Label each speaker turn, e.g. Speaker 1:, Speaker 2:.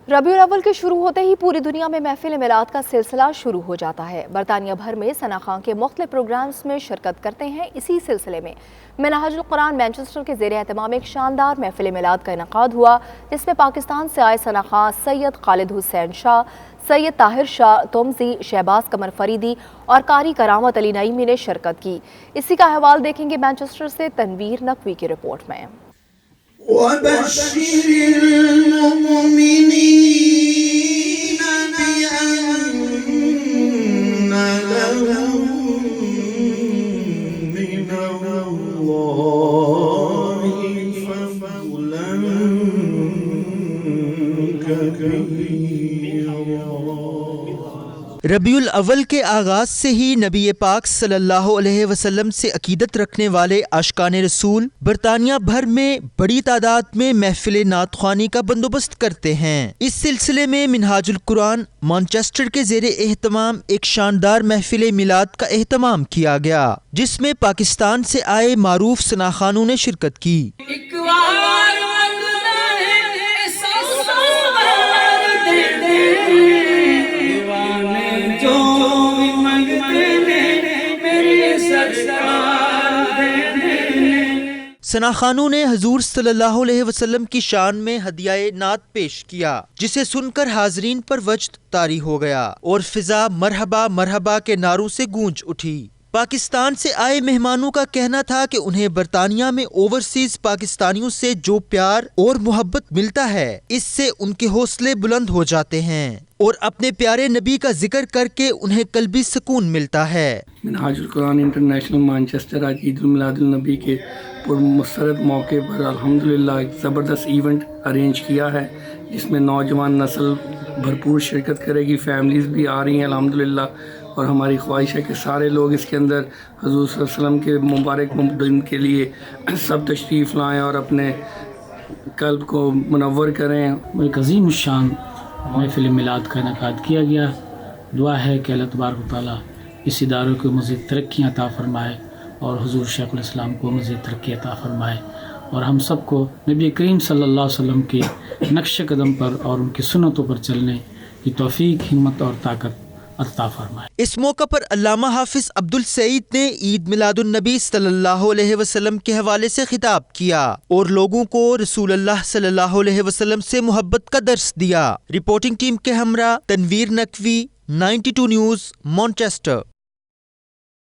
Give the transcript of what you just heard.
Speaker 1: ربیع الاول کے شروع ہوتے ہی پوری دنیا میں محفل میلاد کا سلسلہ شروع ہو جاتا ہے۔ برطانیہ بھر میں ثنا خان کے مختلف پروگرامز میں شرکت کرتے ہیں۔ اسی سلسلے میں منہاج القرآن مانچسٹر کے زیر اہتمام ایک شاندار محفل میلاد کا انعقاد ہوا، جس میں پاکستان سے آئے ثنا خان سید خالد حسین شاہ، سید طاہر شاہ تومزی، شہباز قمر فریدی اور قاری کرامت علی نعیمی نے شرکت کی۔ اسی کا حوال دیکھیں گے مانچسٹر سے تنویر نقوی کی رپورٹ میں۔
Speaker 2: وَبَشِّرِ الْمُؤْمِنِينَ بِأَنَّ لَهُم مِّنَ اللَّهِ فَضْلًا كَبِيرًا۔
Speaker 3: ربیع الاول کے آغاز سے ہی نبی پاک صلی اللہ علیہ وسلم سے عقیدت رکھنے والے عاشقان رسول برطانیہ بھر میں بڑی تعداد میں محفل نعت خوانی کا بندوبست کرتے ہیں۔ اس سلسلے میں منہاج القرآن مانچسٹر کے زیر اہتمام ایک شاندار محفل میلاد کا اہتمام کیا گیا، جس میں پاکستان سے آئے معروف ثنا خانوں نے شرکت کی۔ ثنا خانوں نے حضور صلی اللہ علیہ وسلم کی شان میں ہدیہ نعت پیش کیا، جسے سن کر حاضرین پر وجد طاری ہو گیا اور فضا مرحبا مرحبا کے نعروں سے گونج اٹھی۔ پاکستان سے آئے مہمانوں کا کہنا تھا کہ انہیں برطانیہ میں اوورسیز پاکستانیوں سے جو پیار اور محبت ملتا ہے، اس سے ان کے حوصلے بلند ہو جاتے ہیں اور اپنے پیارے نبی کا ذکر کر کے انہیں قلبی سکون ملتا ہے۔
Speaker 4: منہاج القرآن انٹرنیشنل مانچسٹر آج عید المیلاد النبی کے پرمسرت موقع پر الحمدللہ ایک زبردست ایونٹ ارینج کیا ہے، جس میں نوجوان نسل بھرپور شرکت کرے گی، فیملیز بھی آ رہی ہیں الحمدللہ، اور ہماری خواہش ہے کہ سارے لوگ اس کے اندر حضور صلی اللہ علیہ وسلم کے مبارک دن کے لیے سب تشریف لائیں اور اپنے قلب کو منور کریں۔
Speaker 5: ایک عظیم الشان محفل میلاد کا انعقاد کیا گیا۔ دعا ہے کہ اللہ تبارک و تعالیٰ اس ادارے کو مزید ترقی عطا فرمائے اور حضور شیخ الاسلام کو مزید ترقی عطا فرمائے، اور ہم سب کو نبی کریم صلی اللہ علیہ وسلم کے نقش قدم پر اور ان کی سنتوں پر چلنے کی توفیق، ہمت اور طاقت عطا فرمائے۔
Speaker 3: اس موقع پر علامہ حافظ عبدالسعید نے عید میلاد النبی صلی اللہ علیہ وسلم کے حوالے سے خطاب کیا اور لوگوں کو رسول اللہ صلی اللہ علیہ وسلم سے محبت کا درس دیا۔ رپورٹنگ ٹیم کے ہمراہ تنویر نقوی، 92 نیوز، مانچسٹر۔